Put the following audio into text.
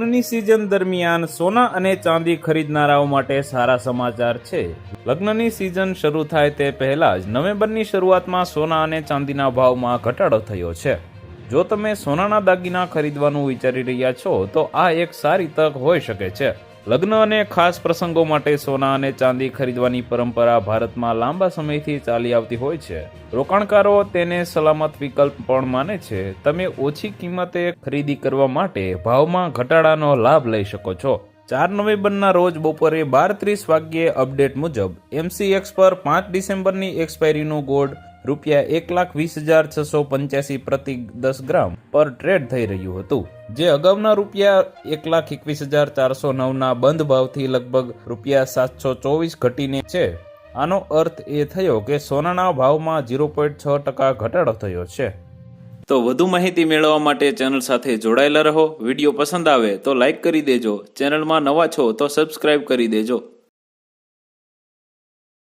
લગ્નની સિઝન દરમિયાન સોના અને ચાંદી ખરીદનારાઓ માટે સારા સમાચાર છે। લગ્નની સિઝન શરૂ થાય તે પહેલા જ નવેમ્બરની શરૂઆતમાં સોના અને ચાંદીના ભાવમાં ઘટાડો થયો છે। જો તમે સોનાના દાગીના ખરીદવાનું વિચારી રહ્યા છો તો આ એક સારી તક હોઈ શકે છે। લગ્ન અને ખાસ પ્રસંગો માટે સોના અને ચાંદી ખરીદવાની પરંપરા ભારતમાં લાંબા સમયથી ચાલી આવતી હોય છે। રોકાણકારો તેને સલામત વિકલ્પ પણ માને છે। તમે ઓછી કિંમતે ખરીદી કરવા માટે ભાવમાં ઘટાડાનો લાભ લઈ શકો છો। 4 નવેમ્બરના રોજ બપોરે 12:30 વાગ્યે અપડેટ મુજબ MCX પર 5 ડિસેમ્બરની એક્સપાયરીનું ગોલ્ડ ₹1,20,685 પ્રતિ 10 ગ્રામ પર ટ્રેડ થઈ રહ્યું હતું, જે અગાઉના ₹1,21,409ના બંધ ભાવથી લગભગ ₹724 ઘટીને છે। આનો અર્થ એ થયો કે સોનાના ભાવમાં 0.6% ઘટાડો થયો છે। તો વધુ માહિતી મેળવવા માટે ચેનલ સાથે જોડાયેલા રહો। વિડીયો પસંદ આવે તો લાઇક કરી દેજો। ચેનલમાં નવા છો તો સબસ્ક્રાઇબ કરી દેજો।